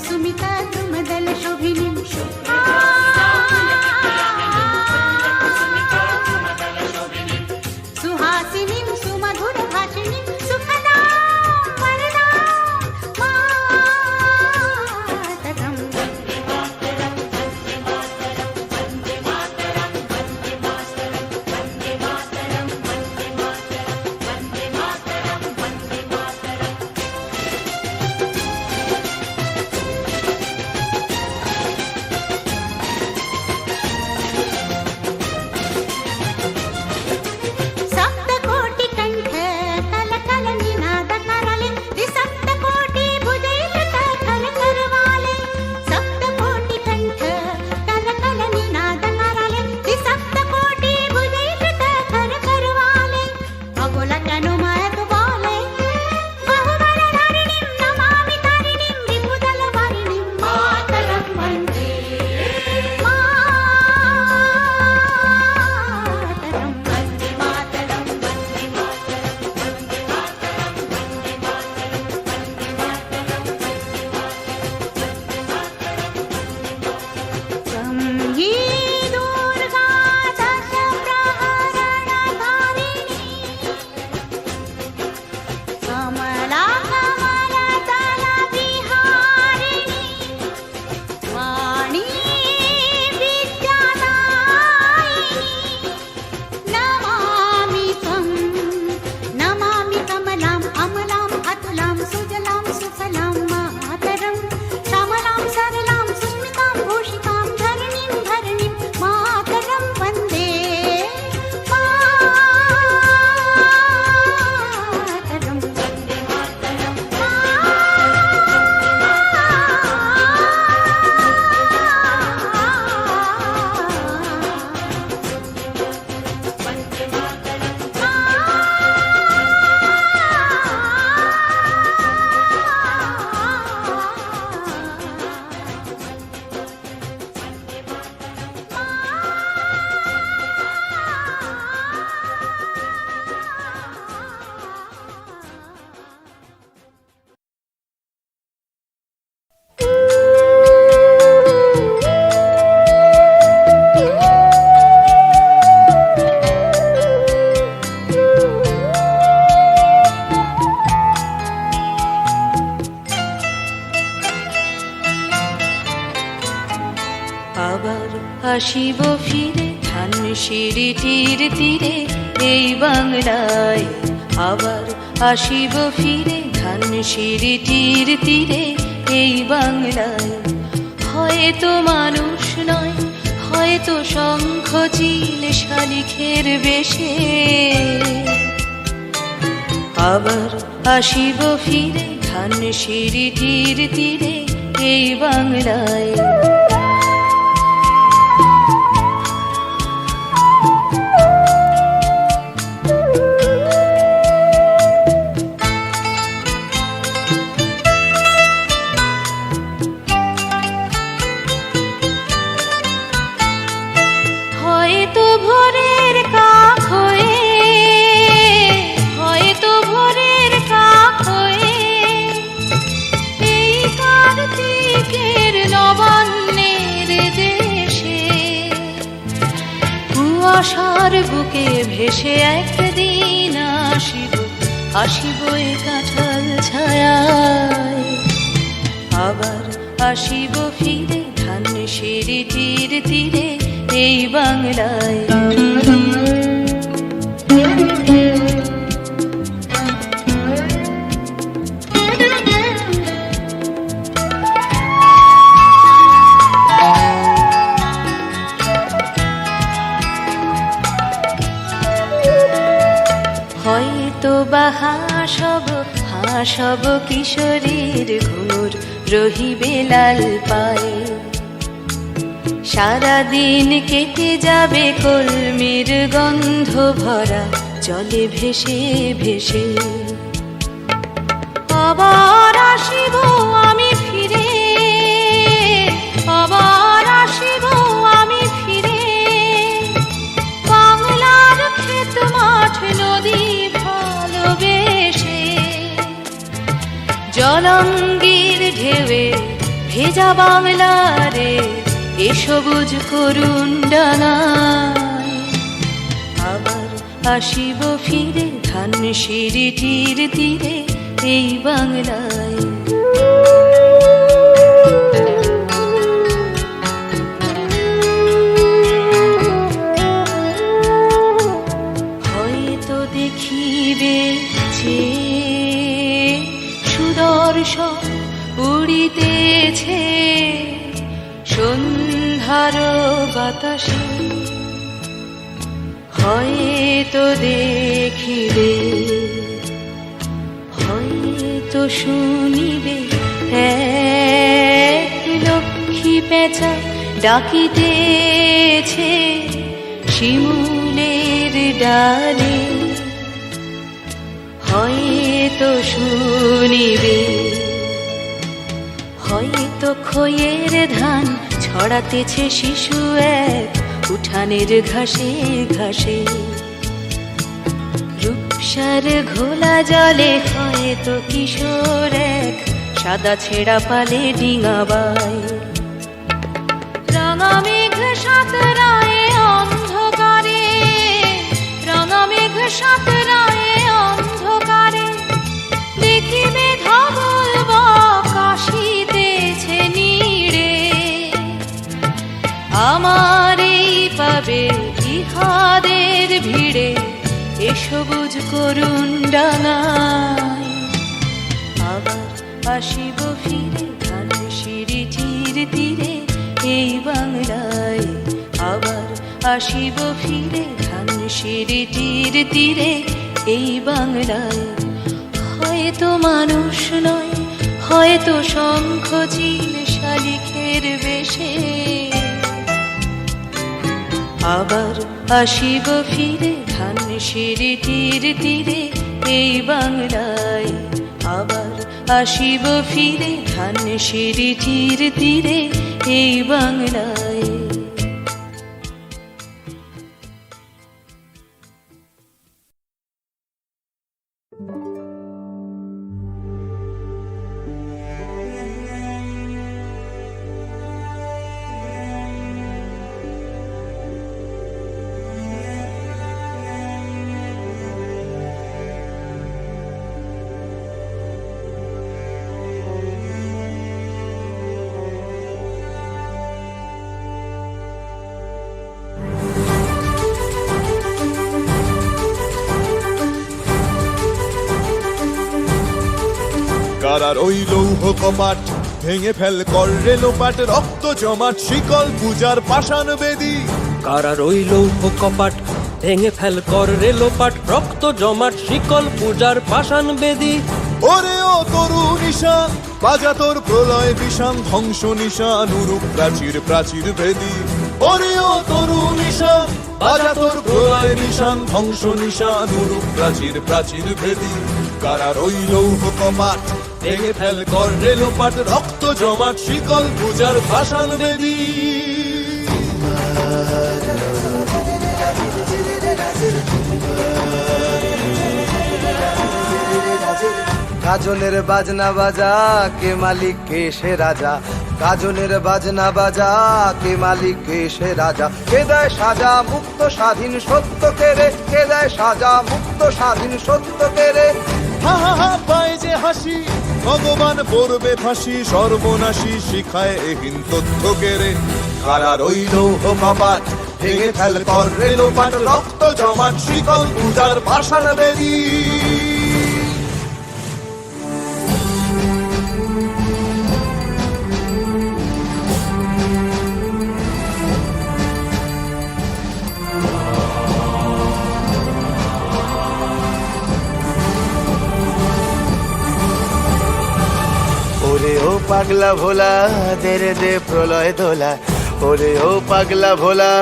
कुसुमिता द्रुमदल शोभिनीं सुहासिनीं सुमधुर भाषिणीं सुखदां वरदां मातरम् আসিব ফিরে ধানসিঁড়িটির তীরে এই বাংলায় আবার আসিব ফিরে ধানসিঁড়িটির তীরে এই বাংলায় হয়তো মানুষ নয় হয়তো শঙ্খ চিল শালিখের বেশে আবার আসিব ফিরে ধানসিঁড়িটির তীরে এই বাংলায় আশার বুকে ভেসে একদিন আসিব আসিব এ কাঁঠাল ছায়ায় আবার আসিব ফিরে ধানসিঁড়িটির তীরে এই বাংলায় হয়তো বা হাসব কিশোরীর ঘোর রহিবে লাল পায়ে সারাদিন কেটে যাবে কলমির গন্ধ ভরা জলে ভেসে ভেসে আবার আসিব আমি ফিরে আবার আসিব আমি ফিরে বাংলার ক্ষেত মাঠ নদী ভালোবেসে জলঙ্গির ঢেউয়ে যা বাংলারে এ সবুজ করুণ ডানায়। আবার আসিব ফিরে ধানসিঁড়িটির তীরে এই বাংলায়। হয়তো দেখিবে যে সুদর্শন উড়িতেছে সন্ধ্যার বাতাসে। হয়তো দেখিবে, হয়তো শুনিবে এক লক্ষ্মী পেঁচা ডাকিতেছে শিমুলের ডালে। হয়তো শুনিবে, হয়তো খইয়ের ধান ছড়াতেছে শিশু এক উঠানের ঘাসে ঘাসে। রূপসার ঘোলা জলে হয়তো কিশোর এক সাদা ছেঁড়া পালে ডিঙাবাই। রাঙা মেঘ সাঁতরায় অন্ধকারে, রাঙা মেঘ সাঁতরায় অন্ধকারে। দেখিবে ধবল বক আসিতেছে নীড়ে। আমার এই পাবে ইহাদের ভিড়ে এ সবুজ করুণ ডাঙায়। আবার আসিব ফিরে ধানসিঁড়িটির তীরে এই বাংলায়। আবার আসিব ফিরে ধানসিঁড়িটির তীরে এই বাংলায়। হয়তো মানুষ নয়, হয়তো শঙ্খ চিল শালিখের বেশে। আবার আসিব ফিরে ধানসিঁড়িটির তীরে এই বাংলায়। আবার আসিব ফিরে ধানসিঁড়িটির তীরে এই বাংলায়। কারার ওই লৌহ কপাট ভেঙে ফেল কর রে লোপাট। রক্ত জমাট শিকল পূজার পাষাণ বেদী। কারার ওই লৌহ কপাট ভেঙে ফেল কর রে লোপাট। রক্ত জমাট শিকল পূজার পাষাণ বেদী। ওরে ও তরু নিশান বাজা তোর প্রলয় বিষান ধ্বংস নিশান উরুপ প্রাচীর প্রাচীর ভেদী। ওরে ও তরু নিশান বাজা তোর প্রলয় নিশান ধ্বংস নিশান উরুপ প্রাচীর প্রাচীর ভেদী। কারার ওই লৌহ কপাট ভেঙে ফেল কর রে লোপাট। রক্ত জমাট শিকল পূজার পাষাণ বেদী। গাজনের বাজনা বাজা কে মালিক কে সে রাজা। গাজনের বাজনা বাজা কে মালিক কে সে রাজা। কে দেয় সাজা মুক্ত স্বাধীন সত্য কেড়ে। কে দেয় সাজা মুক্ত স্বাধীন সত্য কেড়ে। হা হা হা পায় যে হাসি ভগবান পড়বে ফাঁসি। সর্বনাশী শিখায় এহীন তথ্য কেড়ে। কারার ওই লৌহ কপাট ভেঙে ফেল কর রে লোপাট। রক্ত জমাট শিকল পূজার পাষাণ বেদী। ওরে ও পাগলা ভোলা দে রে দে প্রলয় দোলা। ওরে ও পাগলা ভোলা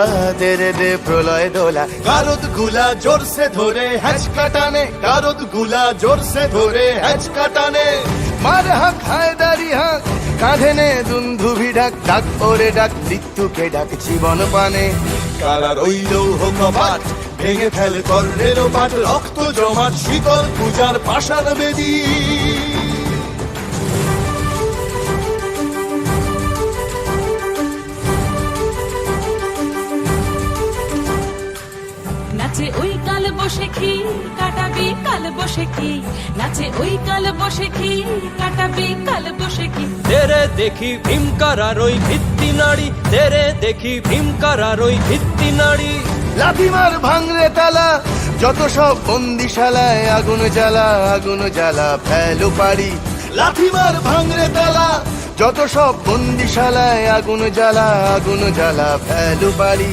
দে রে দে প্রলয় দোলা। গারদ গুলা জোরসে ধরে হ্যাচকা টানে। গারদ গুলা জোরসে ধরে হ্যাচকা টানে। মার হাক হায়দারি হাক কাঁধে নে দুন্ধুভি ডাক। ডাক ওরে ডাক মৃত্যুকে ডাক জীবন পানে। কারার ওই লৌহ কপাট ভেঙে ফেল কর রে লোপাট। রক্ত জমাট শিকল পূজার পাষাণ বেদী। খি কাটাবি কাল বসে কি নাচে ওই কাল বসে খি কাটাবি কাল বসে কি তেরে দেখি ভীমকারার ওই ভিত্তি নাড়ি, তেরে দেখি ভীমকারার ওই ভিত্তি নাড়ি। লাথিমার ভাঙরে তালা, যত সব বন্দিশালায় আগুন জ্বালা, আগুন জ্বালা ফেলো পারি। লাথিমার ভাঙরে তালা, যত সব বন্দিশালায় আগুন জ্বালা, আগুন জ্বালা ফেলো পারি।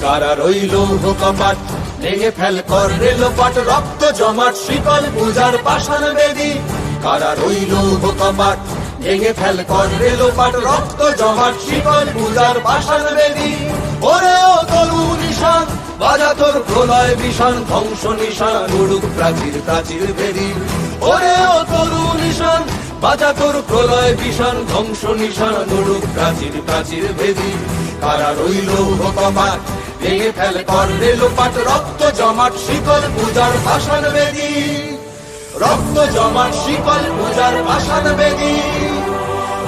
কারা রইল কপাট, ভেঙে ফেল কর রেলোপাট, রক্ত জমাট শিকল পূজার পাষাণ বেদি। কারা রইল কপাট, ভেঙে ফেল কর রেলোপাট, রক্ত জমাট শিকল পূজার পাষাণ বেদি। ওরে ও তরু নিশান, বাজা তোর প্রলয় বিষাণ, ধ্বংস নিশান উড়ুক প্রাচীর প্রাচীর ভেদি। ওরে ও তরু নিশান, বাজা তোর প্রলয় বিষাণ, ধ্বংস নিশান উড়ুক প্রাচীর প্রাচীর ভেদি। কারা রইল কপাট, ভেঙে ফেল কর রেলোপাট, রক্ত জমাট শিকল পূজার পাষাণ বেদি। রক্ত জমাট শিকল পূজার পাষাণ বেদি,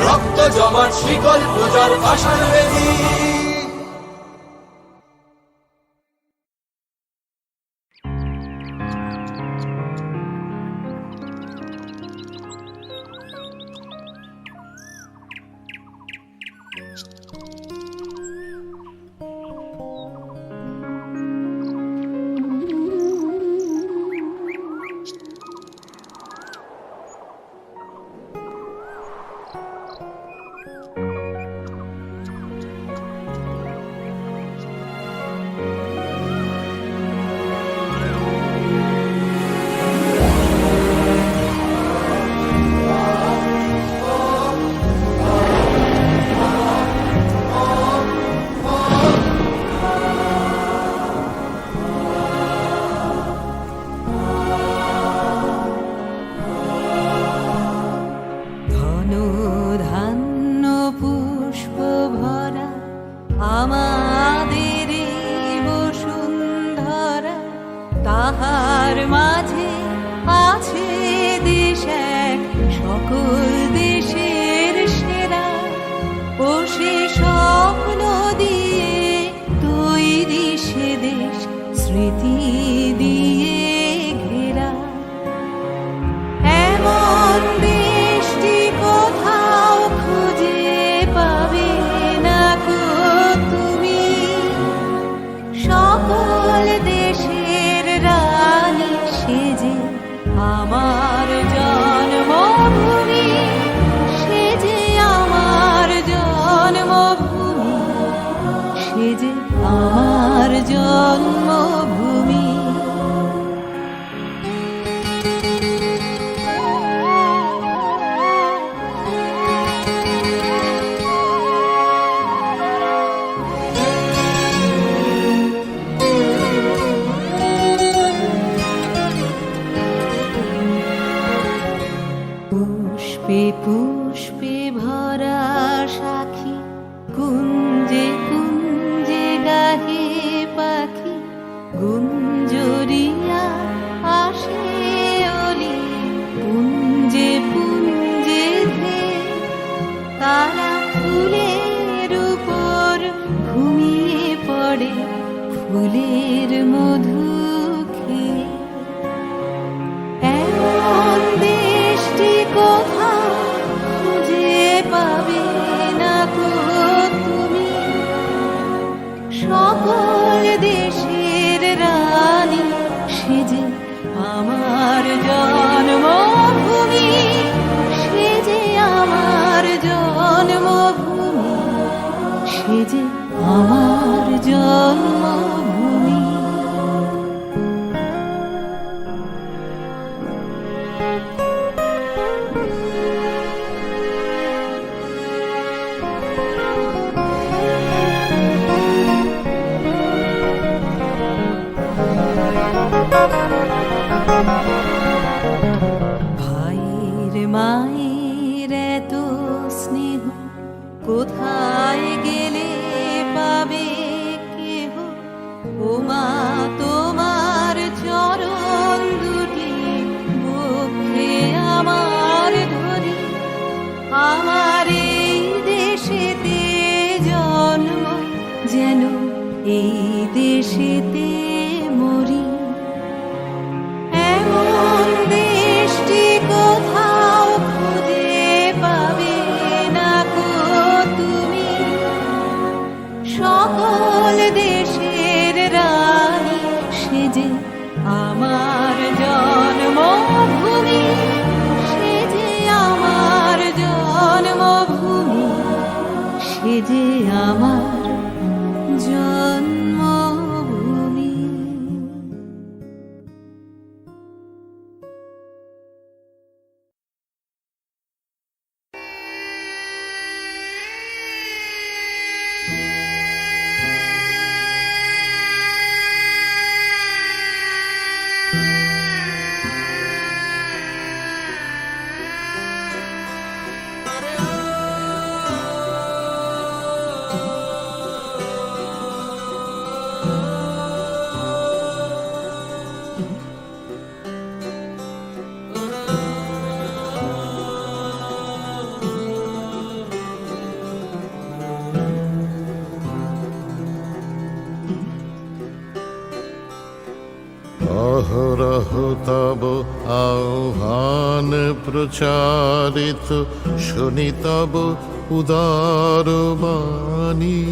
রক্ত জমাট শিকল পূজার পাষাণ বেদি। আমাদের বসুন্ধরা, তাহার মাঝে আছে দেশ এক, সকল দেশের সেরা। ও সে স্বপ্ন দিয়ে তৈরি সে দেশ, স্মৃতি দিয়ে ঘেরা। এমন দেশটি কোথাও খুঁজে পাবে না কো তুমি, সকল দেশের রানী সেজে আমার জন্মভূমি, সেজে আমার জন্মভূমি, সেজে আমার জন্মভূমি। পুষ্পে পুষ্পে ভরা সাখী, কুঞ্জে কুঞ্জে গাহে পাখি, গুঞ্জরিয়া আসে অলি, পুঞ্জে পুঞ্জে ধে। তারা ফুলের উপর ঘুমিয়ে পড়ে, ফুলের মধু খেয়ে। এমন দেশটি কোথাও খুঁজে পাবে না কো তুমি, সকল দেশের রানী সেজে আমার জন্মভূমি, সেজে আমার জন্মভূমি, সেজে আমার জন্মভূমি। ভাইয়ের মায়ের এত স্নেহ কোথায় গেলে পাবে কেহ, ও মা তোমার চরণ দুটি বক্ষে আমার ধরি। আমার এই দেশেতে জন্ম, যেন এই দেশেতে মরি। আমার জন্মভূমি, সে যে আমার জন্মভূমি, সে যে আমার জন্মভূমি। অহরহ তব আহ্বান প্রচারিত, শুনি তব উদার বাণী।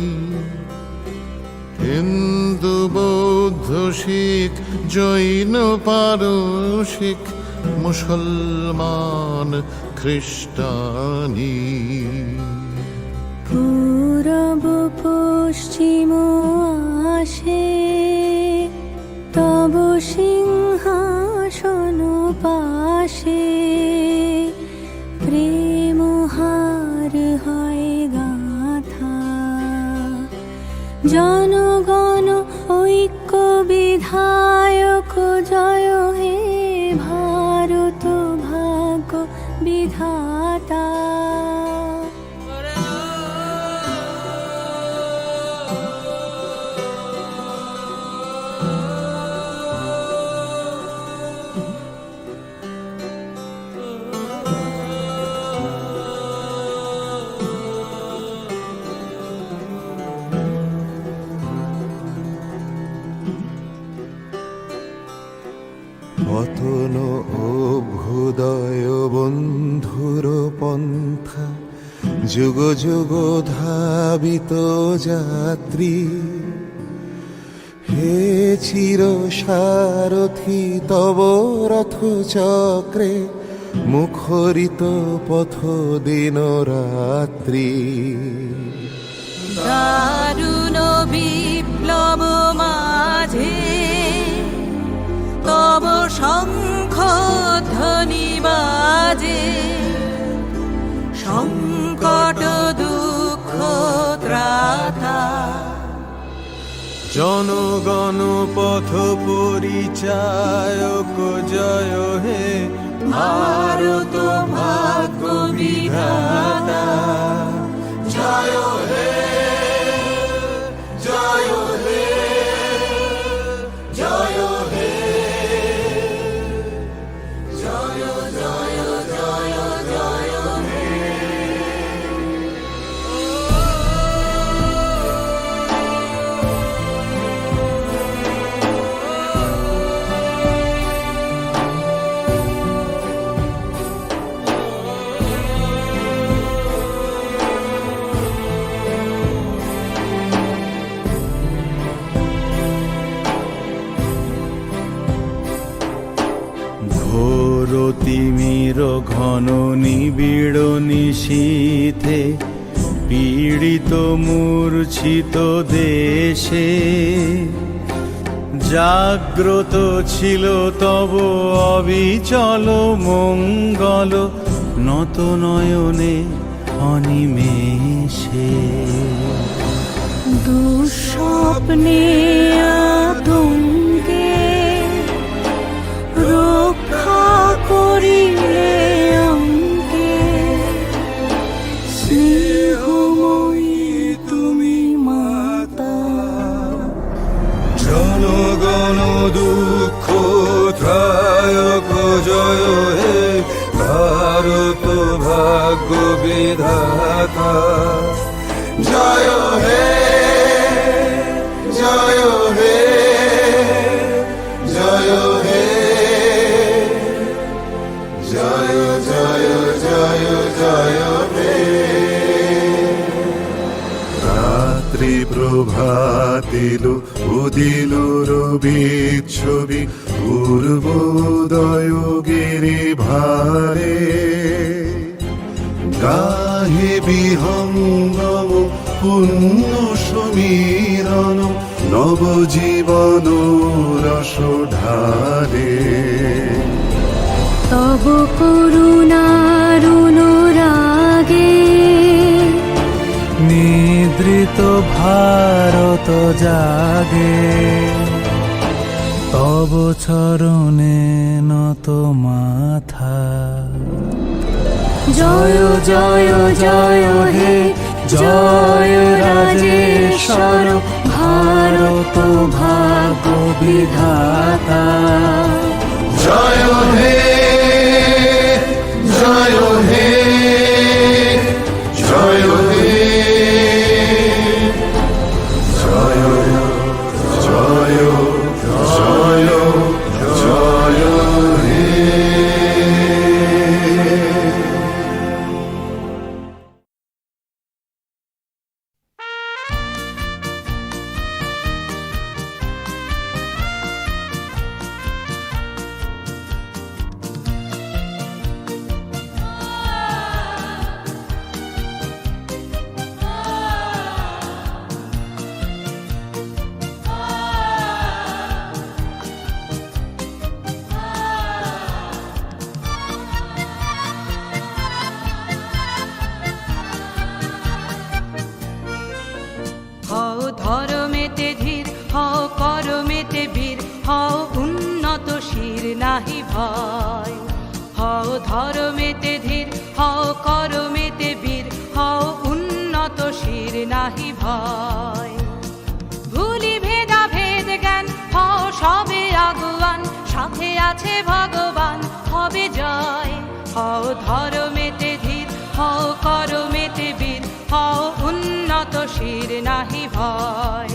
হিন্দু বৌদ্ধ শিখ জৈন পারসিক, মুসলমান খ্রিস্টানি। পূরব পশ্চিম আসে তব সিংহাসন পাশে, প্রেম হার হয় গাথা। জনগণ ঐক্য বিধায়ক জয় হে ভারত ভাগ্য বিধাতা। পতন অভ্যুদয় বন্ধুর পন্থা, যুগ যুগ ধাবিত যাত্রী। হে চির সারথি তব রথ চক্রে, মুখরিত পথ দিন রাত্রি। দারুণ বিপ্লব মাঝে তব শঙ্খ ধ্বনি বাজে, সংকট দুঃখ ত্রাতা। জনগণ পথ পরিচায়ক জয় হে ভারত ভাগ্য বিধাতা। জয় হে জয় হে জয় হে জয় জয় জয় জয় হে। তিমির ঘন নিবিড় নিশীথে, পীড়িত মূর্ছিত দেশে। জাগ্রত ছিল তব অবিচল মঙ্গল, নত নয়নে অনিমেষে। দুঃস্বপ্নে আতঙ্কে রক্ষা করিলে অঙ্কে, স্নেহময়ী তুমি মাতা। জনগণ দুঃখ ত্রায়ক জয় হে ভারত ভাগ্য বিধাতা। জয় হে জয় হে জয় হে জয় জয় জয় জয় হে। রাত্রি রবি প্রভাত এলো উদিল রবি ছবি পূর্বোদয় গিরি ভারে গাহে বিহঙ্গম পুণ্য সমীরণ নবজীবন রস ঢালে তব করুণার অনুরাগে নিদ্রিত ভারত জাগে তব চরণে নত মাথা জয় জয় জয় হে জয় রাজেশ্বর ভারত ভাগ্য বিধাতা জয় হে জয় হে জয় হে জয় জয় জয় জয় হে হও ধর্মেতে ধীর হও করমেতে বীর হও উন্নত শির নাহি ভয় হও ধর্মেতে ধীর হও করমেতে বীর হও উন্নত শির নাহি ভয় ভুলি ভেদা ভেদ জ্ঞান হও সবে আগুয়ান সাথে আছে ভগবান হবে জয় হও ধর্মেতে ধীর হও করমেতে বীর হও উন্নত শির নাহি ভয়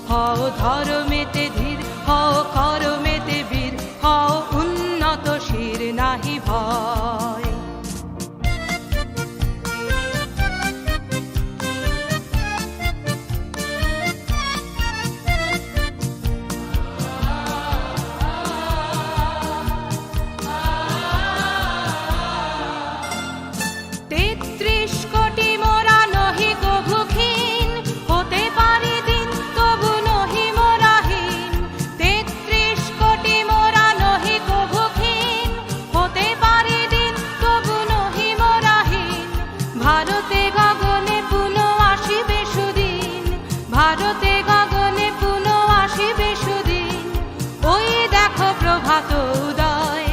হও ধর্মেতে ধীর হও করমেতে বীর হও উন্নত শির নাহি ভয় ভারতে গগনে পুনঃ আসিবে সুদিন ভারতে গগনে পুনঃ আসিবে সুদিন ওই দেখো প্রভাত উদয়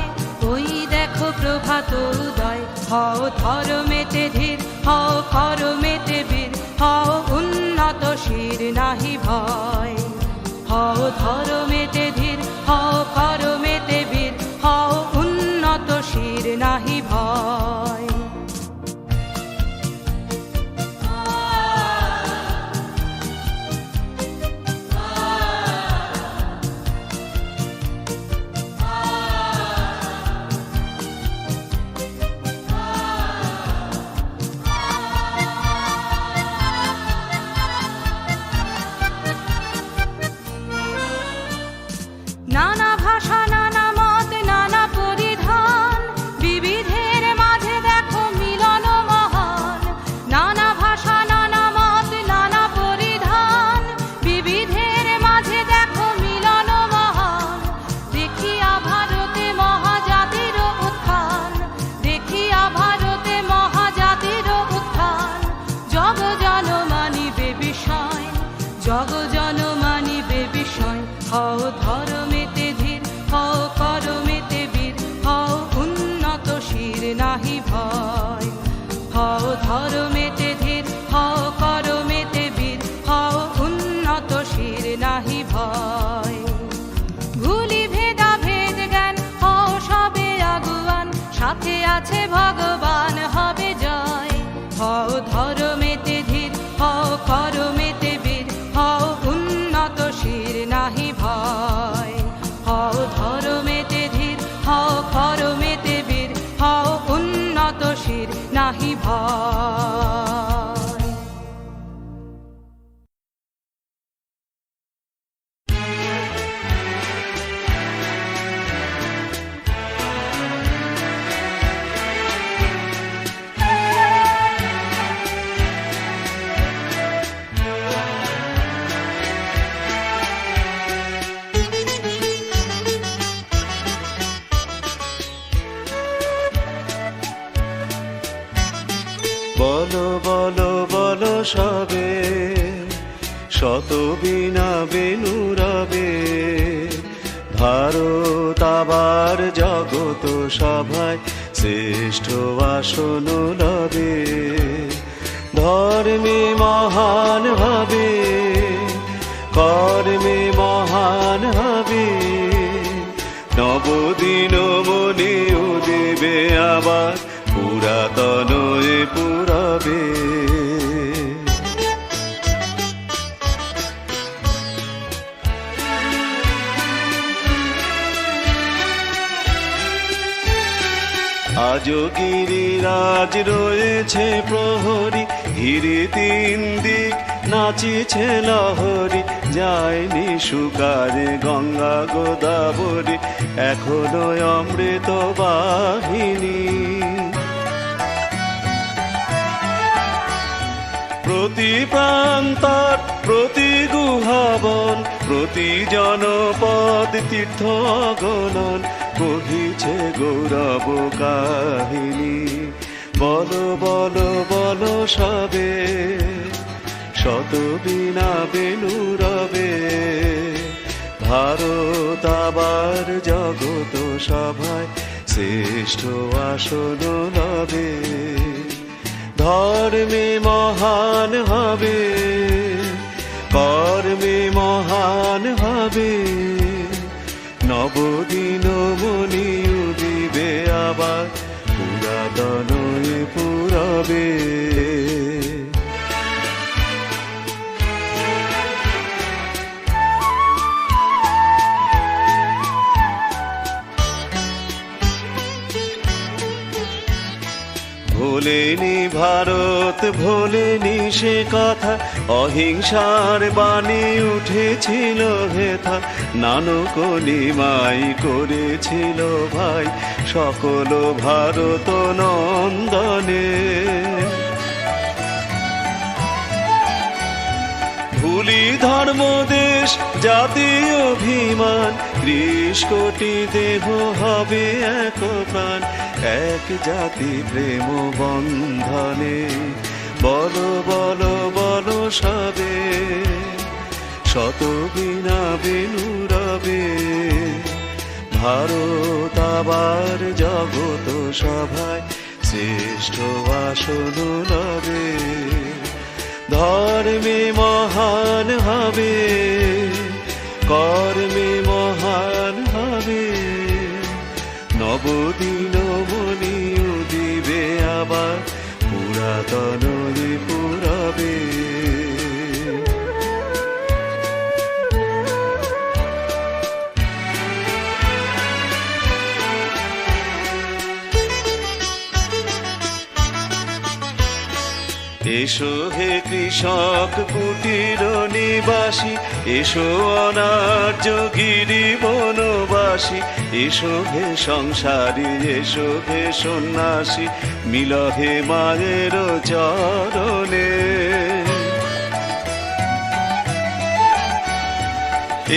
ওই দেখো প্রভাত উদয় হও ধর্মেতে ধীর হও করমেতে বীর হও উন্নত শির নাহি ভয় হও ধর্মেতে ধীর হও করমেতে বীর হও উন্নত শির নাহি ভয় নানা ভাষা নানা মত নানা পরিধান বিবিধের মাঝে দেখো মিলন মহান নানা ভাষা নানা মত নানা পরিধান বিবিধের মাঝে দেখো মিলন মহান দেখিয়া ভারতে মহাজাতির উত্থান দেখিয়া ভারতে মহাজাতির উত্থান জগ জন মানিবে বিষয় জগ জন মানিবে বিষয় হও ধর্মেতে ধীর হও করমেতে বীর হও উন্নত শির নাহি ভয় হও ধর্মেতে ধীর হও করমেতে বীর হও উন্নত শির নাহি ভয় ভুলি ভেদা ভেদ জ্ঞান হও সবে আগুয়ান সাথে আছে ভগবান হবে জয় হও ধর্মেতে ধীর হও করমেতে বীর হও উন্নত বলো বলো সবে শত বীণা বেনু রবে ভারত আবার জগত সভায় শ্রেষ্ঠ আসন লবে ধর্মে মহান হবে কর্মে মহান হবে নবদিন মনে দেবে আবার পুরাতন এ পুরাবে আজও গিরিরাজ রয়েছে প্রহরী ঘিরে তিন দিক নাচিছে লহরী যায়নি শুকারে গঙ্গা গোদাবরী এখনো অমৃত বাহিনী প্রতি প্রান্তর প্রতি গুহাবন প্রতি জনপদ তীর্থ অগণন কহিছে গৌরব কাহিনী বলো বলো বলো সবে শত বীণা বেনু রবে ভারত আবার জগত সভায় শ্রেষ্ঠ আসন লবে ধর্মে মহান হবে কর্মে মহান হবে নবদিন মনি উদিবে আবার পুরাতন এ পুরাবে ভোলেনি ভারত ভোলেনি সে কথা অহিংসার বাণী উঠেছিল হেথা নানক নিমাই করেছিল ভাই সকল ভারত নন্দনে ভুলি ধর্ম দেশ জাতীয় অভিমান 30 কোটি দেহ হবে এক প্রাণ এক জাতি প্রেম বন্ধনে বলো বলো বলো সবে শত বীণা বেনু রবে ভারত আবার জগত সভায় শ্রেষ্ঠ আসন লবে ধর্মে মহান হবে কর্মে মহান হবে নবদিন মনি উদিবে আবার পুরাতন এ পুরাবে এসো হে কৃষক কুটির নিবাসী এসো অনার্য গিরি বনবাসী এসো হে সংসারী এসো হে সন্ন্যাসী মিল হে মায়ের চরণে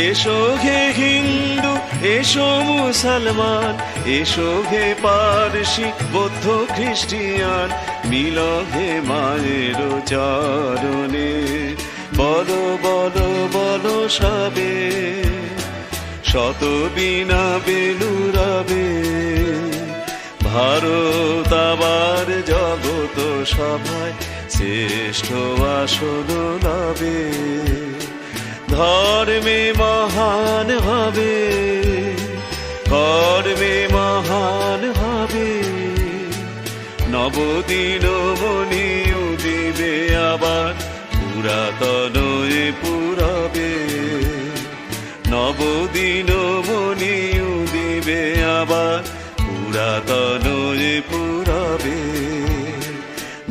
এসো হে হিন্দু এসো মুসলমান এসো হে পারসি বৌদ্ধ খ্রিস্টিয়ান মিল হে মায়ের চরণে বলো বলো বলো সবে শত বীণা বেনু রবে ভারত আবার জগত সভায় শ্রেষ্ঠ আসন লবে ধর্মে মহান হবে কর্মে মহান হবে নবদিন মনি উদিবে আবার পুরাতন এ পুরাবে নবদিন মনি উদিবে আবার পুরাতন এ পুরাবে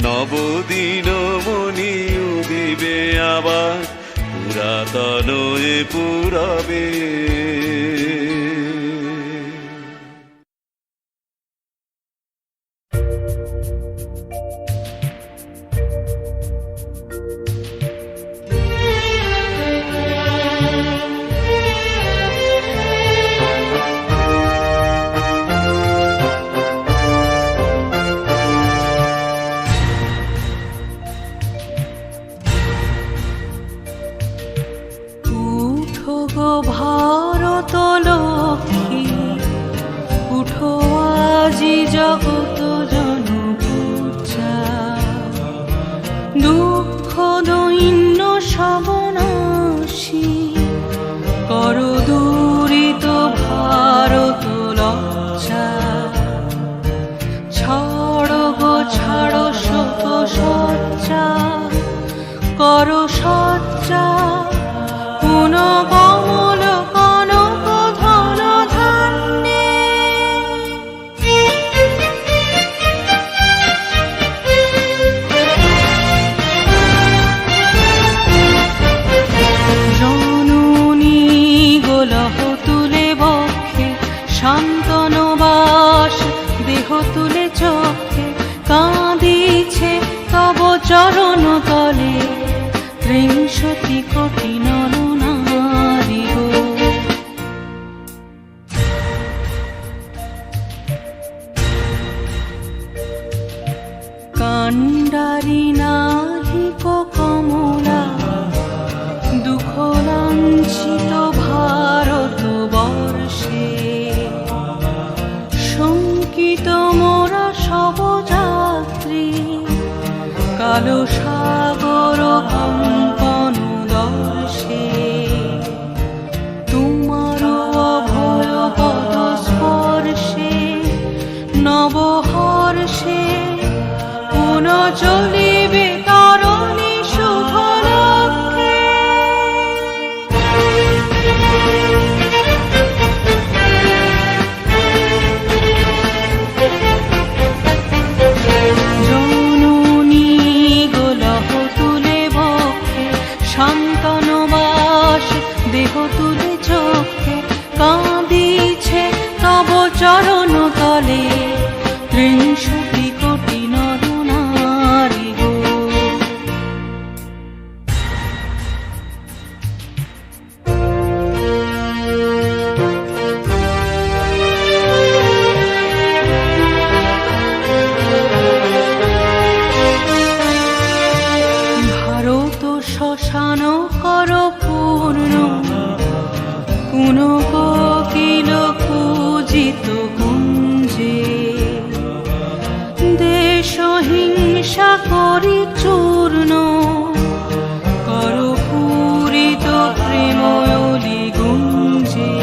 নবদিন মনি উদিবে আবার পুরাতন এ পুরাবে ভারত লক্ষ্মী উঠো আজি জগত জনপূজা দুঃখ দৈন্য সবনাশী কর দূরিত ভারত লজ্জা ছাড়ো গো ছাড়ো শোক সজ্জা কর সজ্জা পুন কমল কনক ধন ধান্যে জননী গোলহ তুলে বক্ষে শান্তনবাস দেহ তুলে চক্ষে কাঁদিছে তব চরণ তলে ত্রিংশতি কোটি নর নারী গো কাণ্ডারি নাহিক কমলা দুঃখ লাঞ্ছিত ভারত বর্ষে শঙ্কিত মোরা সব যাত্রী কালো সাগর কম্পন দর্শে তোমার অভয় পদ স্পর্শে নবহর্ষে পুন চলিবে তরণী শুভ লক্ষ্যে জননী গোলহ তুলে বক্ষে শান্তনবাস দেহ তুলে চক্ষে কাঁদিছে তব চরণ তলে ত্রিংশতি কোটি নর নারী গো ভারত শ্মশান কর পূর্ণ কোন কোকিল পূজিত কুঞ্জে দেশ হিংসা করি চূর্ণ কর পূরিত প্রেময়লি গুঞ্জে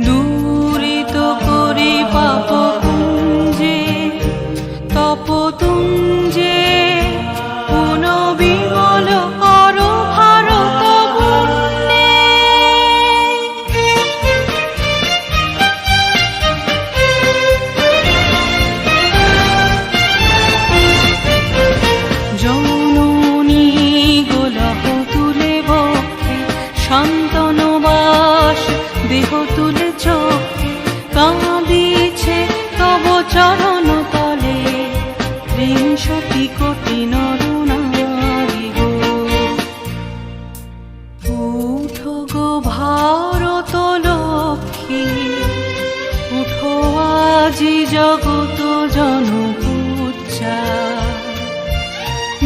দূরিত করি পাপ কুঞ্জে তপতুঞ্জে পুন বিমল কর ভারত পুণ্যে জননী গোলহ তুলে বক্ষে শান্তনবাস দেহ তুলে চক্ষে কাঁদিছে তব চরণ তলে ত্রিংশতি কোটি নর নারী গো উঠো গো ভারত লক্ষ্মী উঠো আজি জগত জনপূজা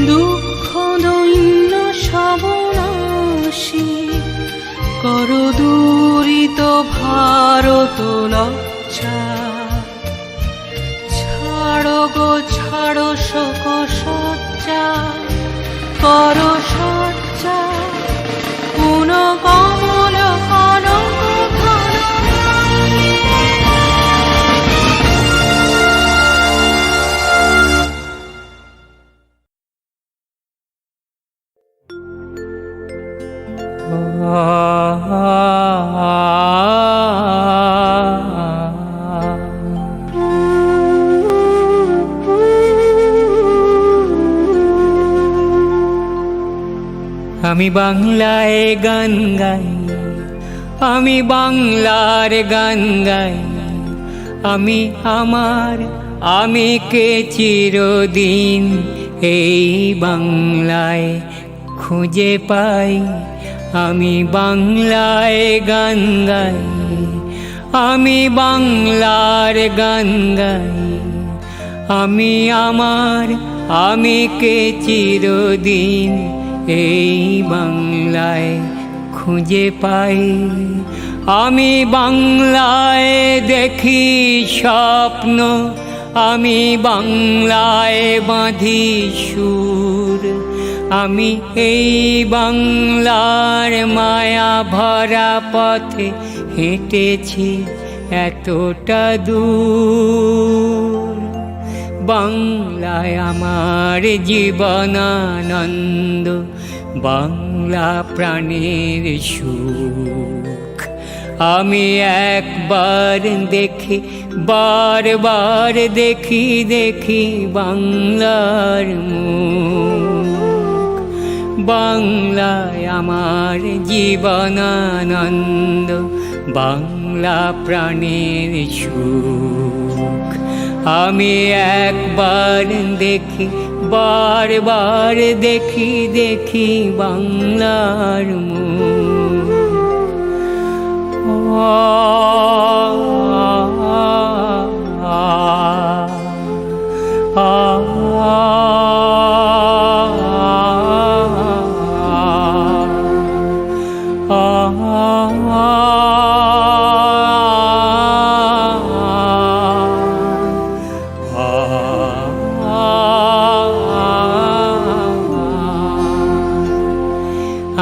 দুঃখ দৈন্য সবনাশী কর দূরিত ভারত লজ্জা ছাড়ো গো ছাড়ো শোক সজ্জা কর সজ্জা পুন কমল কনক ধন আমি বাংলায় গান গাই, আমি বাংলার গান গাই, আমি আমার আমিকে চিরদিন এই বাংলায় খুঁজে পাই। আমি বাংলায় গান গাই, আমি বাংলার গান গাই, আমি আমার আমিকে চিরদিন এই বাংলায় খুঁজে পাই। আমি বাংলায় দেখি স্বপ্ন, আমি বাংলায় বাঁধি সুর, আমি এই বাংলার মায়া ভরা পথে হেঁটেছি এতটা দূর। বাংলায় আমার জীবনানন্দ, বাংলা প্রাণের সুখ। আমি একবার দেখি, বারবার দেখি, দেখি বাংলার মুখ। বাংলায় আমার জীবনানন্দ, বাংলা প্রাণের সুখ। আমি একবার দেখি, বারবার দেখি, দেখি বাংলার মুখ।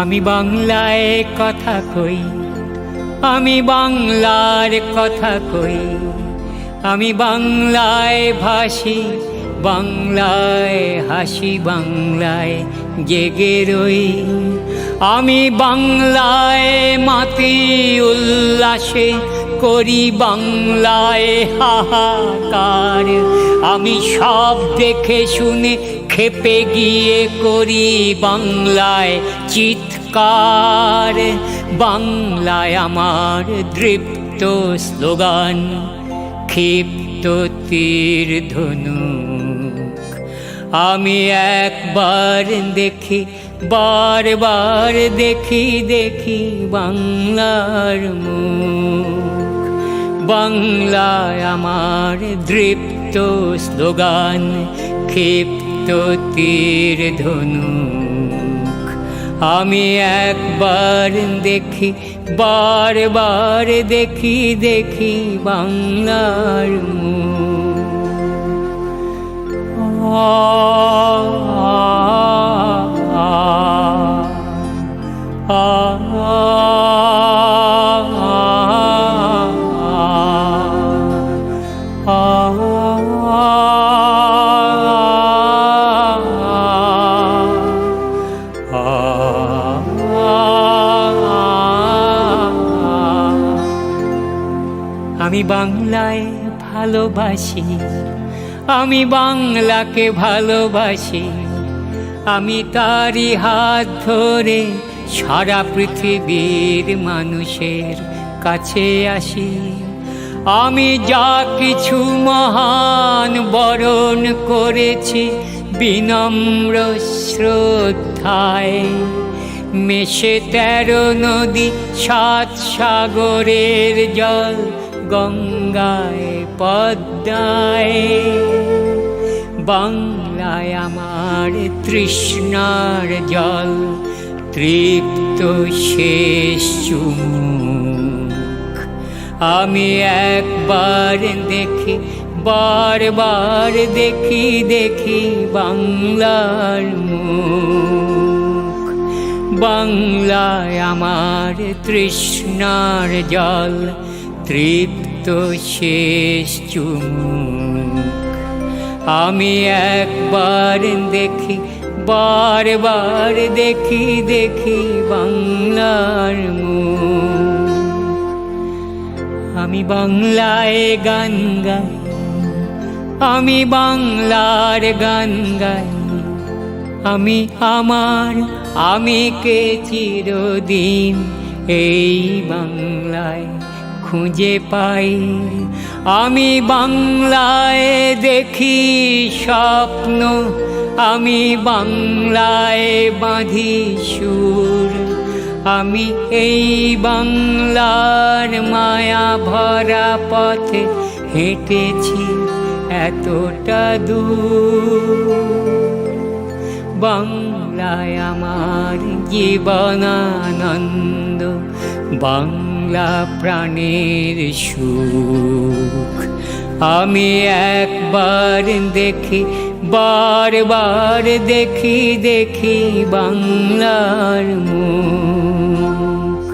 আমি বাংলায় কথা কই, আমি বাংলার কথা কই, আমি বাংলায় ভাসি, বাংলায় হাসি, বাংলায় জেগে রই। আমি বাংলায় মাতি উল্লাসে করি, বাংলায় হাহাকার। আমি সব দেখে শুনে খেপে গিয়ে করি বাংলায় চিৎকার। বাংলায় আমার দৃপ্ত স্লোগান, ক্ষিপ্ত তীর ধনুক। আমি একবার দেখি, বারবার দেখি, দেখি বাংলার মুখ। বাংলায় আমার দৃপ্ত স্লোগান, ক্ষিপ্ত তীর ধনুক। আমি একবার দেখি, বারবার দেখি, দেখি বাংলার আমি বাংলায় ভালোবাসি, আমি বাংলাকে ভালোবাসি। আমি তারই হাত ধরে সারা পৃথিবীর মানুষের কাছে আসি। আমি যা কিছু মহান বরণ করেছি বিনম্র শ্রদ্ধায়। মেশে 13 নদী, 7 সাগরের জল, গঙ্গায় পদ্মায়। বাংলায় আমার তৃষ্ণার জল, তৃপ্ত শেষ চুমুক। আমি একবার দেখি, বারবার দেখি, দেখি বাংলার মুখ। বাংলায় আমার তৃষ্ণার জল, তৃপ্ত শেষ চুমুক। আমি একবার দেখি, বারবার দেখি, দেখি বাংলার মুখ। আমি বাংলায় গান গাই, আমি বাংলার গান গাই। আমি আমার আমিকে চিরদিন এই বাংলায় খুঁজে পাই। আমি বাংলায় দেখি স্বপ্ন, আমি বাংলায় বাঁধি সুর। আমি এই বাংলার মায়া ভরা পথে হেঁটেছি এতটা দূর। বাংলায় আমার জীবনানন্দ, বাংলা প্রাণের সুখ। আমি একবার দেখি, বারবার দেখি দেখি বাংলার মুখ।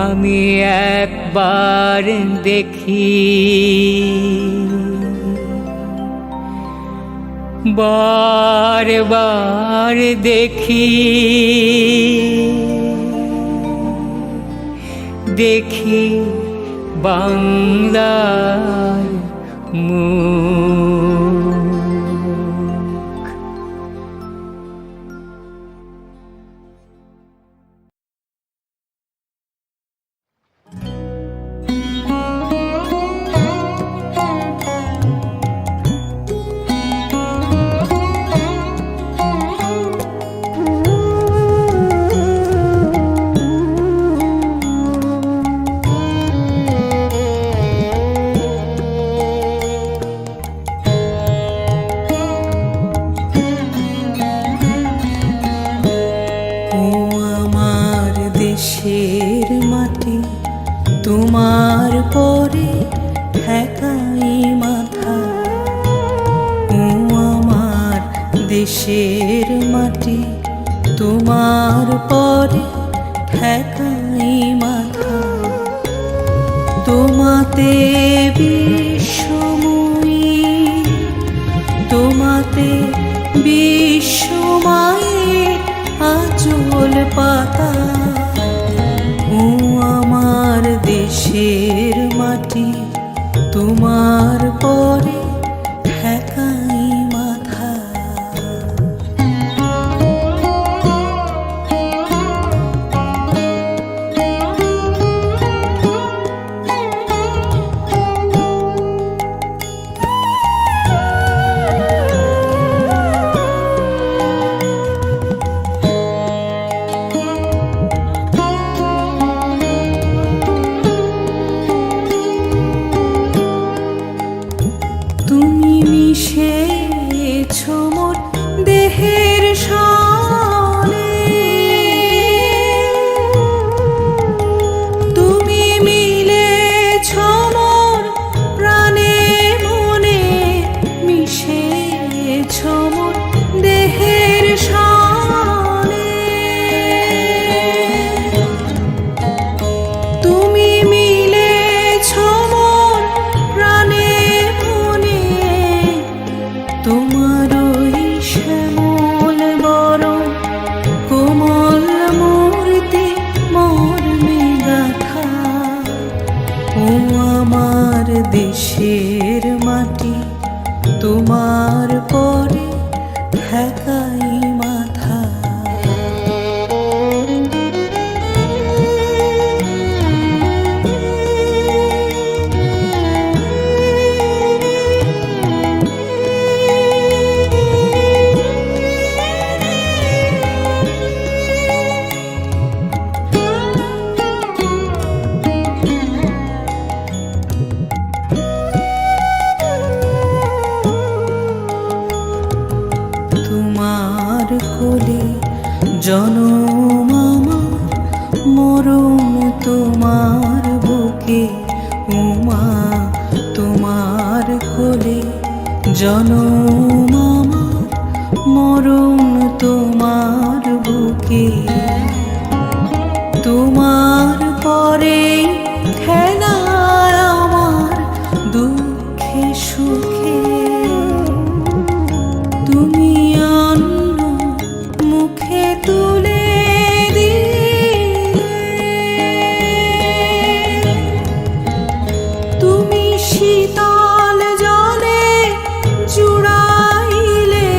আমি একবার দেখি, বারবার দেখি দেখি বাংলার মুখ। দেশের মাটি তোমার পরে ঠেকাই মাথা, ও আমার দেশের মাটি তোমার পরে ঠেকাই মাথা। তোমাতে বিশ্বময়ী, তোমাতে বিশ্বময়ের আঁচল পাতা, ও আমার দেশের মাটি তোমার পরে ঠেকাই মাথা। তুমি মিশেছ মোর দেহের সালে, তুমি মিলেছ মোর প্রাণে মনে, মিশেছ মোর দেহের সালে। তুমি মিলেছ মোর প্রাণে, তোমার ওই শ্যামল বরণ কোমল মূর্তি মর্মে গাথা, ও আমার দেশের মাটি তোমার পরে ঠেকাই মাথা। তোমার কোলে জনম আমার, মরণ তোমার বুকে, উমা তোমার কোলে জনম আমার, মরণ তোমার বুকে। তোমার পরে খেলা আমার দুঃখে সুখে, তুমি অন্ন মুখে তুলে দিলে, তুমি শীতল জলে জুড়াইলে,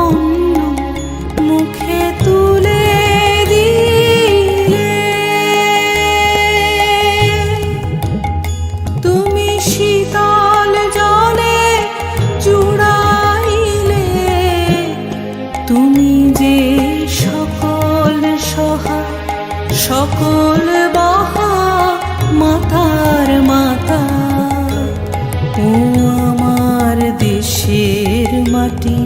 অন্ন মুখে তুলে দিলে। তুমি শীতল জলে জুড়াইলে, তুমি যে সকল সহা সকল বহা মাতার মাতা, ও আমার দেশের মাটি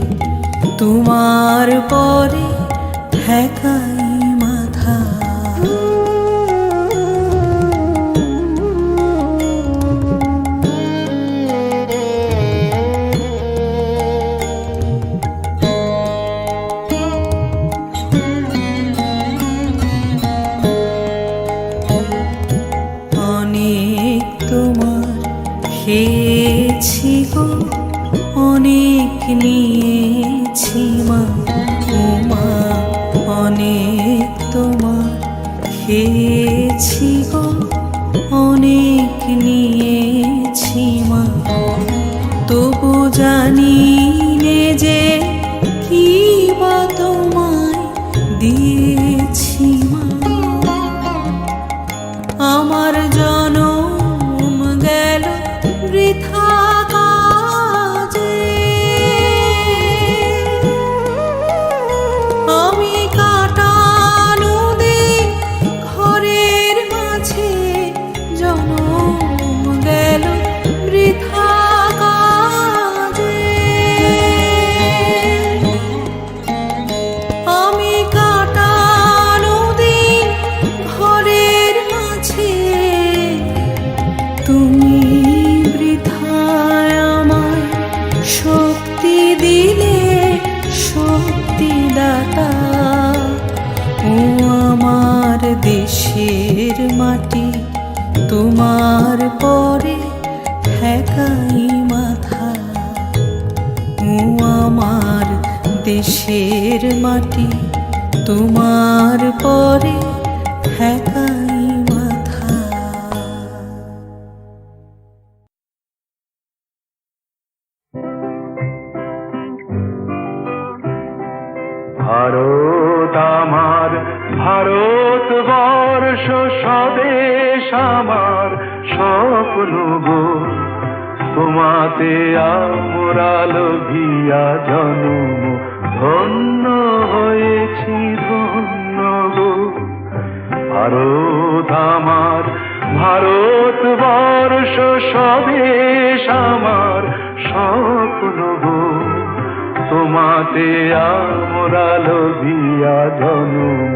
তোমার পরে ঠেকাই মাথা। অনেক তোমার খেয়েছি গো, অনেক নিয়েছি মা, ওমা অনেক তোমার খেয়েছি গো, অনেক নিয়েছি মা। তবু জানি নে যে কি বা তোমায় দিয়েছি মা। আমার জনম গেল বৃথা কাজে, আমি কাটানো দিন ঘরের মাঝে, জনম গেল বৃথা কাজে। আমি কাটানো দিন ঘরের মাঝে, তুমি বৃথায় আমায় শক্তি দিলে, শক্তিদাতা। ও আমার দেশের মাটি, তোমার পরে ঠেকাই মাথা। ও আমার দেশের মাটি, তোমার পরে ঠেকাই মাথা। ভারত আমার, ভারতবর্ষ স্বদেশ আমার স্বপ্ন গো। তোমাতে আমরা লোভিয়া জন্ম, ধন্য হয়েছি ধন্য গো। ভারত আমার, ভারতবর্ষ স্বদেশ আমার স্বপ্ন গো। তোমাতে আমরা লোভিয়া জন্ম,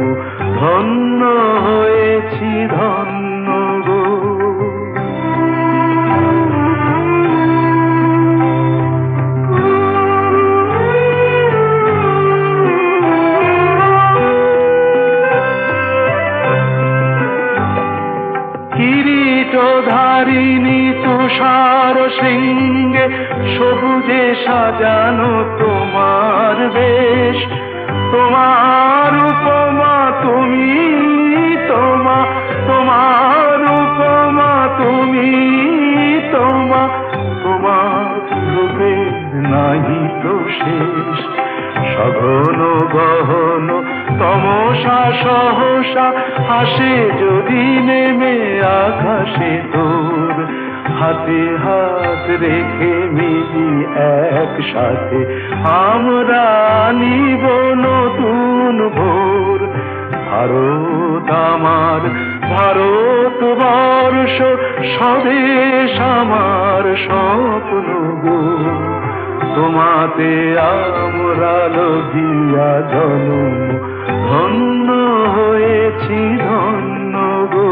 ধন্য হয়েছি ধন্য গো। কিরীটধারিণী তুষার শৃঙ্গে, সবুজে সাজানো তোমার বেশ। তোমার উপমা তুমি, তোমার উপমা তুমি, তোমার রূপে নাহি তো শেষ। সঘন গহন তমসা সহসা আসে যদি নেমে আকাশে তোর। হাতে হাত রেখে মিলি একসাথে আমরা নিব নতুন ভোর। ভারত আমার, ভারতবর্ষ স্বদেশ আমার স্বপ্ন গো। তোমাতে আমরা লোভিয়া জন্ম, ধন্য হয়েছি ধন্য গো।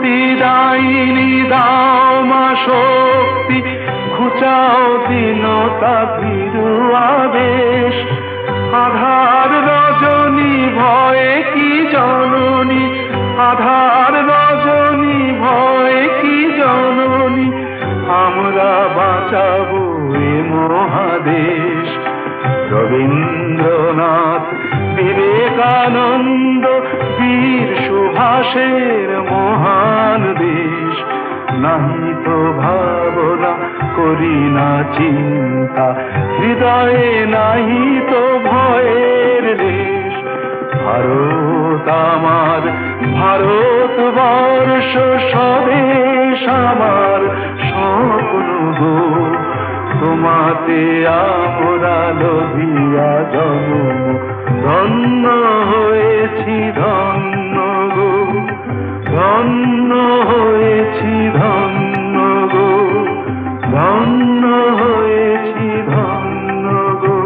শক্তিদায়িনী দাও মা শক্তি, ঘুচাও দীনতা ভীরু আবেশ। আধার রজনী ভয়ে কি জননী, আধার রজনী ভয়ে কি জননী। আমরা বাঁচাবো এ মহাদেশ। রবীন্দ্রনাথ, বিবেকানন্দ, বীর সুভাষের মহান দেশ। নাহি তো ভাবনা, করি না চিন্তা, হৃদয়ে নাহি তো ভয়ের দেশ। ভারত আমার, ভারতবর্ষ স্বদেশ আমার স্বপ্ন গো। তোমাতে আমরা লোভিয়া জন্ম, ধন্য হয়েছি ধন্য গো, ধন্য হয়েছি ধন্য গো, ধন্য হয়েছি ধন্য গো।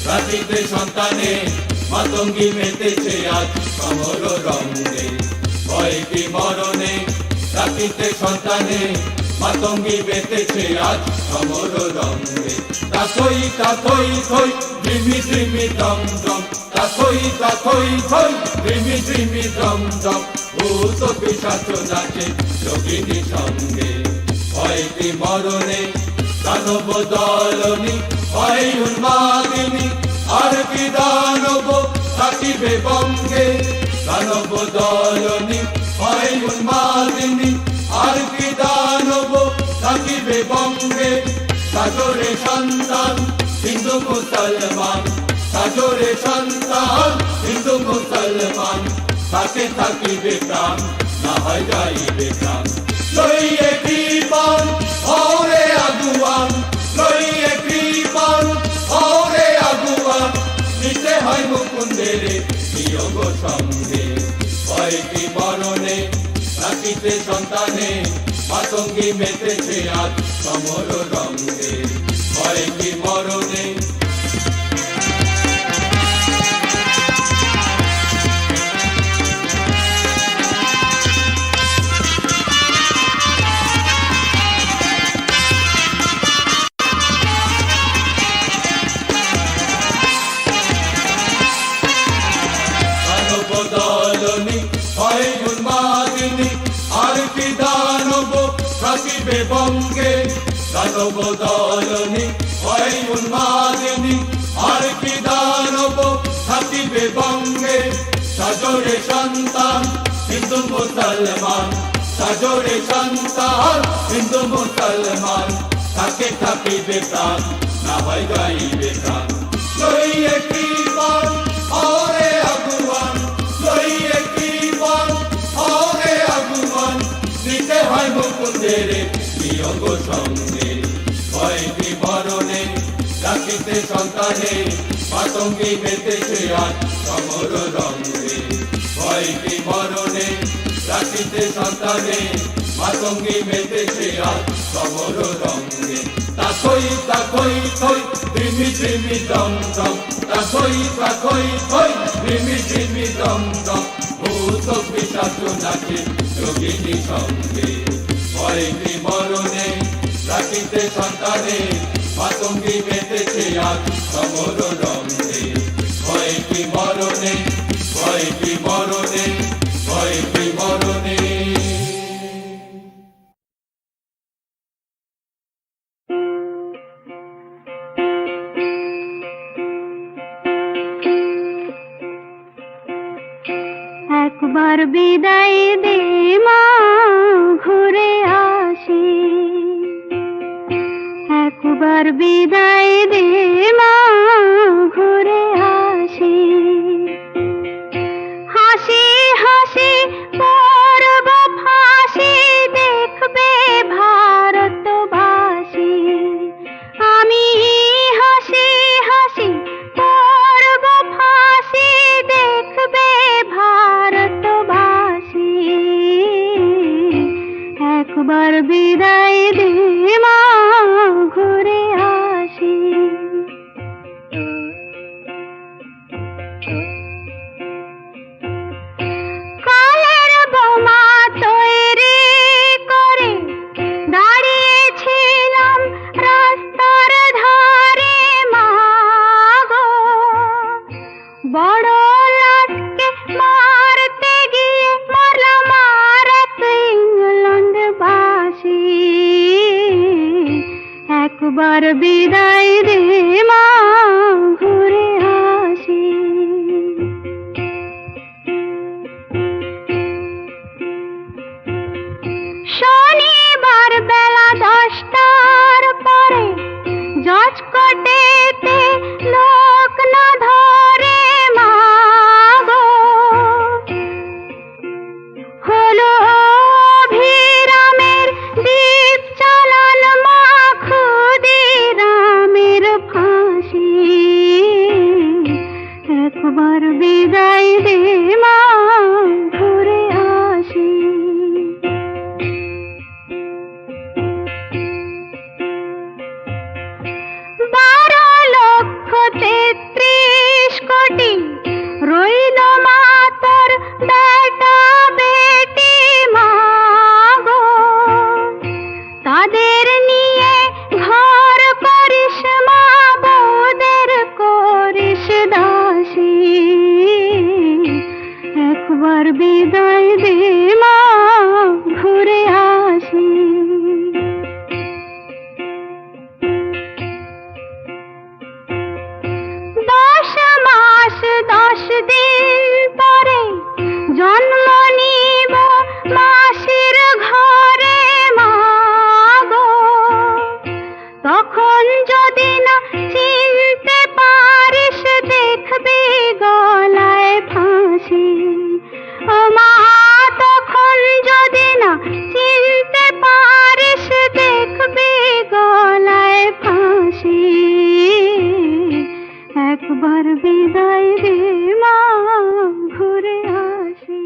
রাতিতে সন্তানে মাতঙ্গী মেতেছে আজ সমর রঙে, ভয় কি মরণে রাতিতে সন্তানে মাতঙ্গী মেতেছে আজ সমর রঙে। তাথই তাথই থই ধিমি ধিমি দম দম, তাথই তাথই থই ধিমি ধিমি দম দম, ভূত পিশাচ নাচে যোগিনী সঙ্গে। ভয় কি মরণে দানব দলনি, ভয় উন্মাদিনী আর কি দানব থাকিবে বঙ্গে। দানব দলনি ভয় উন্মাদিনী আর কি দানব থাকিবে বঙ্গে। সাজরে সন্তান হিন্দু মুসলমান, সাজরে সন্তান হিন্দু মুসলমান, তাকে থাকিবে প্রাণ না হয় যাইবে প্রাণ। লইয়ে কৃপান ওরে আগুয়ান, লইয়ে কৃপান ওরে আগুয়ান, নিতে হয় মুকুন্দের বিয়োগ সঙ্গে। ভয় কি মরণে রাখিতে সন্তানে মাতঙ্গী মেতেছে আজ সমর রঙে। ভয় কি মরণে দলনি ভয় উন্মাদিনী আর কি দানব থাকিবে বঙ্গে। দানব দলনি ভয় উন্মাদিনী আর কি দানব থাকিবে বঙ্গে। সাজরে সন্তান হিন্দু মুসলমান, সাজরে সন্তান হিন্দু মুসলমান, তাকে থাকিবে প্রাণ না হয় গাইবে প্রাণ। লইয়ে কৃপান ওরে আগুয়ান, লইয়ে কৃপান ওরে আগুয়ান, নিতে হয় মুকুন্দের বিয়োগ সঙ্গে। ভয় কি মরণে রাখিতে সন্তানে মাতঙ্গী মেতেছে আজ সমর রঙে। ভয় কি মরণে রাখিতে সন্তানে মাতঙ্গী মেতেছে আজ সমর রঙে। তাথই তাথই থই ধিমি ধিমি দম দম, তাথই তাথই থই ধিমি ধিমি দম দম, ভূত পিশাচ নাচে যোগিনী সঙ্গে। ভয় কি মরণে রাখিতে সন্তানে মাতঙ্গী মেতেছে আজ সমর রঙে। ভয় কি মরণে, ভয় কি মরণে, ভয় কি মরণে। একবার বিদায় দে মা ঘুরে আসি, একবার বিদায় দে মা ঘুরে আসি। হাসি হাসি পরব ফাঁসি দেখবে ভারতবাসী। আমি হাসি হাসি পরব ফাঁসি দেখবে ভারতবাসী। একবার বিদায় দে মা ঘুরে আসি। কালের বোমা তৈরি করে দাঁড়িয়েছিলাম রাস্তার ধারে মা গো। বড় লাটকে মারতে গিয়ে মারলাম আর এক ইংল্যান্ডবাসী। একবার বিদায় দে মা একবার বিদায় দে মা, ঘুরে আসি। 10 মাস 10 দিন পরে জন্ম নিব মাসির ঘরে মা গো, তখন যদি না চিনতে পারিস দেখবি গলায় ফাঁসি। ও মা, তখন যদি না চিনতে পারিস দেখবি গলায় ফাঁসি। একবার বিদায় দে মা, ঘুরে আসি।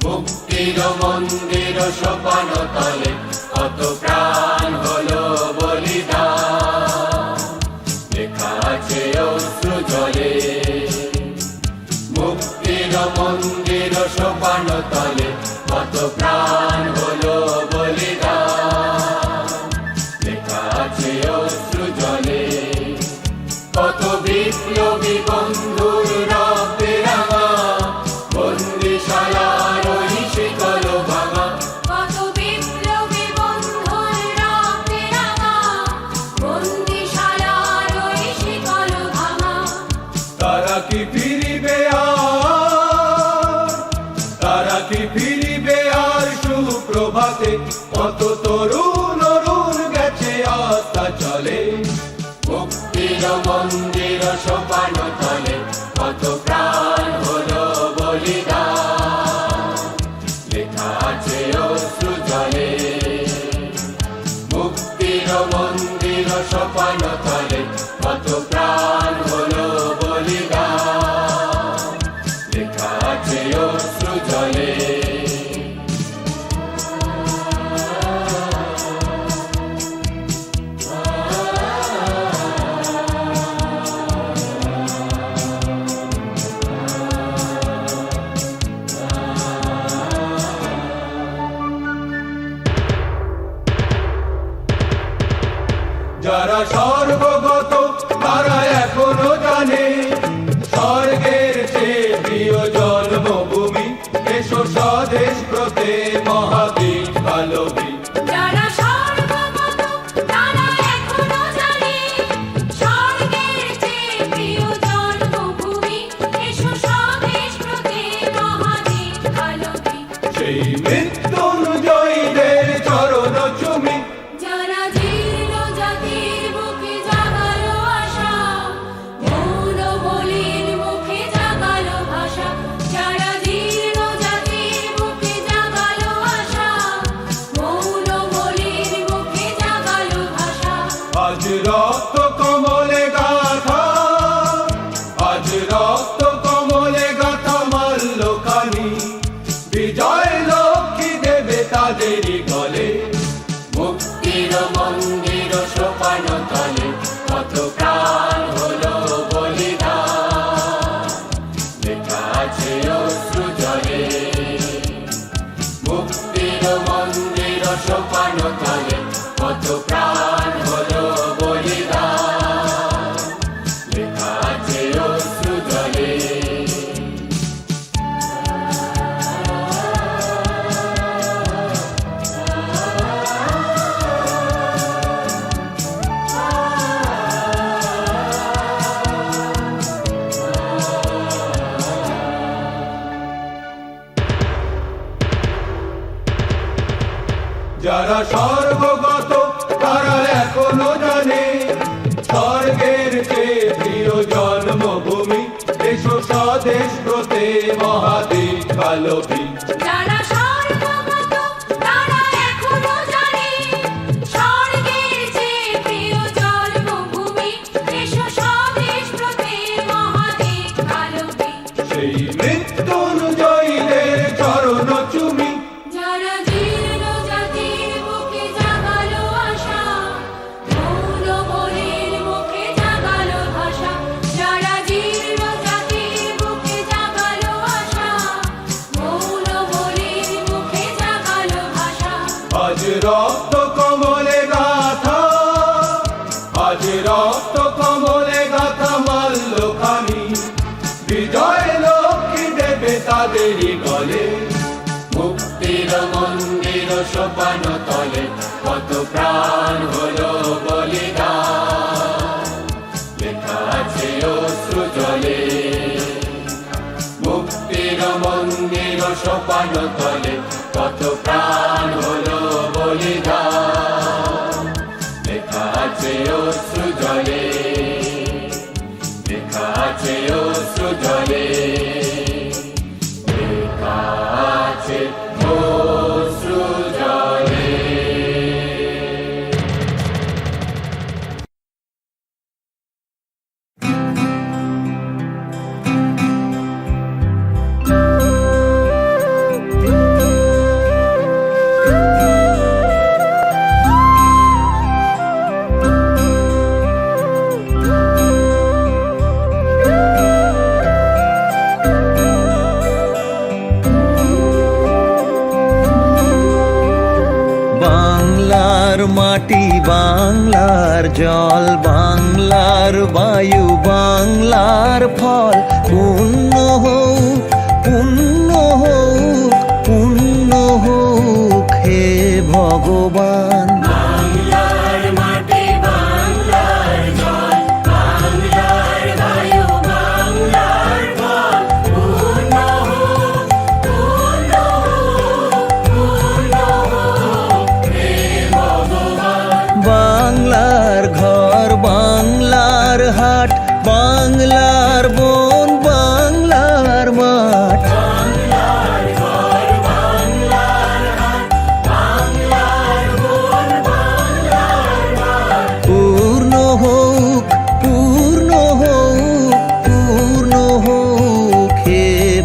মুক্তির মন্দির সোপান তলে কত প্রাণ হলো বলিদান, লেখা আছে অশ্রু জলে। মুক্তির মন্দির সোপান তলে কত প্রাণ হলো বলিদান, লেখা আছে অশ্রু জলে। কত বিপ্লবী বন্ধুর রক্তে রাঙা বন্দিশালার ওই শিকল ভাঙা, কত বিপ্লবী বন্ধুর রক্তে রাঙা বন্দিশালার ওই শিকল ভাঙা। তারা কি ফিরিবে আর, তারা কি ফিরিবে আর সুপ্রভাতে? কত তরুণ অরুণ গেছে আস্থা চলে। মুক্তির মন্দির সোপান তলে কত প্রাণ হলো বলিদান, লেখা আছে অশ্রু জলে। মুক্তির মন্দির সোপান তলে কত প্রাণ হলো বলিদান, লেখা আছে অশ্রু জলে। যারা স্বর্গগত তারা এখনো জানে স্বর্গের চেয়ে প্রিয় জন্মভূমি। এসো স্বদেশ ব্রতে মহাবীর কালবী। যারা স্বর্গগত তারা এখনো জানে স্বর্গের চেয়ে প্রিয় জন্মভূমি। এসো স্বদেশ ব্রতে মহাবীর কালবী। সেই মৃত্যুঞ্জয়ীদের চরণ চুমি। যারা জীর্ণ জাতির বুকে জাগালো আশা, মৌন বলির মুখে জাগালো ভাষা। যারা জীর্ণ জাতির বুকে জাগালো আশা, মৌন বলির মুখে জাগালো ভাষা। আজ রক্ত কমলে গাথা, আজ রক্ত কমলে গাথা মাল্যখানি। বিজয় লক্ষ্মী দেবে তাদেরই গলে। মুক্তির মন্দির সোপান তলে কত প্রাণ হলো বলিদান, লেখা আছে অশ্রু জলে। মুক্তির মন্দির সোপান তলে কত প্রাণ হলো বলিদান, লেখা আছে অশ্রু জলে। যারা স্বর্গগত তারা এখনো জানে স্বর্গের চেয়ে প্রিয় জন্মভূমি দেশ স্বদেশ ব্রতে মহাদেশ কালবী। যারা স্বর্গগত তারা এখনো জানে স্বর্গের চেয়ে প্রিয় জন্মভূমি দেশ স্বদেশ ব্রতে মহাদেশ কালবী। সেই মৃত্যুঞ্জয়ীদের চরণ চুমি যারা জীর্ণ জাতির বুকে জাগালো আশা মৌন বলির মুখে জাগালো ভাষা। যারা জীর্ণ জাতির বুকে জাগালো আশা মৌন বলির মুখে জাগালো ভাষা। আজ রক্ত কমলে গাথা আজ রক্ত কমলে গাথা মাল্যখানি বিজয় লক্ষ্মী দেবে তাদেরই গলে মুক্তির মন্দির সোপান তলে কত প্রাণ হলো বলিদান লেখা আছে অশ্রু জলে মুক্তির মন্দির সোপান তলে কত প্রাণ হলো বলিদান লেখা আছে অশ্রু জলে লেখা আছে অশ্রু জলে লেখা আছে অশ্রু জলে। বাংলার মাটি বাংলার জল বাংলার বায়ু বাংলার ফল পূর্ণ হোক পূর্ণ হোক পূর্ণ হোক হে ভগবান। বাংলার মাটি বাংলার জল বাংলার বায়ু বাংলার ফল পূর্ণ হোক পূর্ণ হোক পূর্ণ হোক হে ভগবান। বাংলার ঘর বাংলার হাট বাংলার বন বাংলার মাঠ বাংলার ঘর বাংলার হাট বাংলার বন বাংলার মাঠ। পূর্ণ হোক পূর্ণ হোক পূর্ণ হোক হে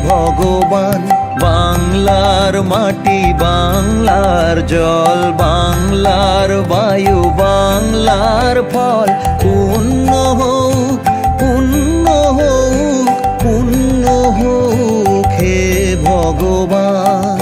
ভগবান। বাংলার মাটি বাংলার জল বাংলার বায়ু বাংলার ফল পূর্ণ হোক পূর্ণ হোক পূর্ণ হোক হে ভগবান।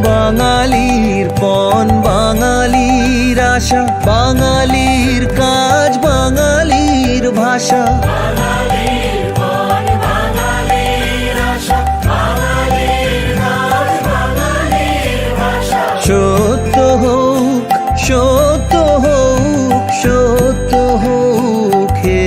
বাঙালির পণ বাঙালির আশা বাঙালির কাজ বাঙালির ভাষা বাঙালির বন বাঙালির আশা বাঙালির কাজ বাঙালির ভাষা। সত্য হোক সত্য হোক সত্য হোক হে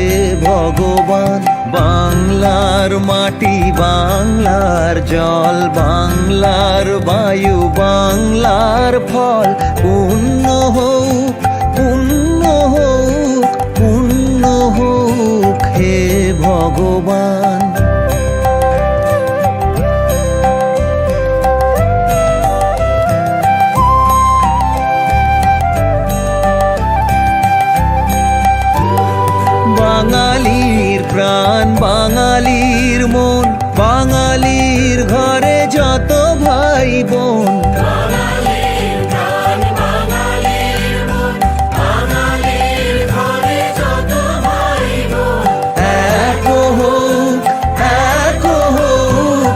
ভগবান। বাংলার মাটি বাংলার জল বাংলার বায়ু বাংলার ফল পূর্ণ হোক পূর্ণ হোক পূর্ণ হোক হে ভগবান। বাঙালির প্রাণ বাঙালির মন বাঙালির ঘরে যত ভাই বোন বাঙালির প্রাণ বাঙালির মন বাঙালির ঘরে যত ভাই বোন। এক হোক এক হোক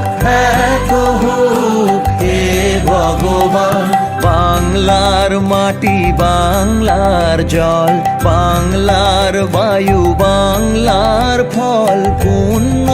এক হোক হে ভগবান। বাংলার মাটি বাংলার জল বাংলার বায়ু বাংলার ফল পূর্ণ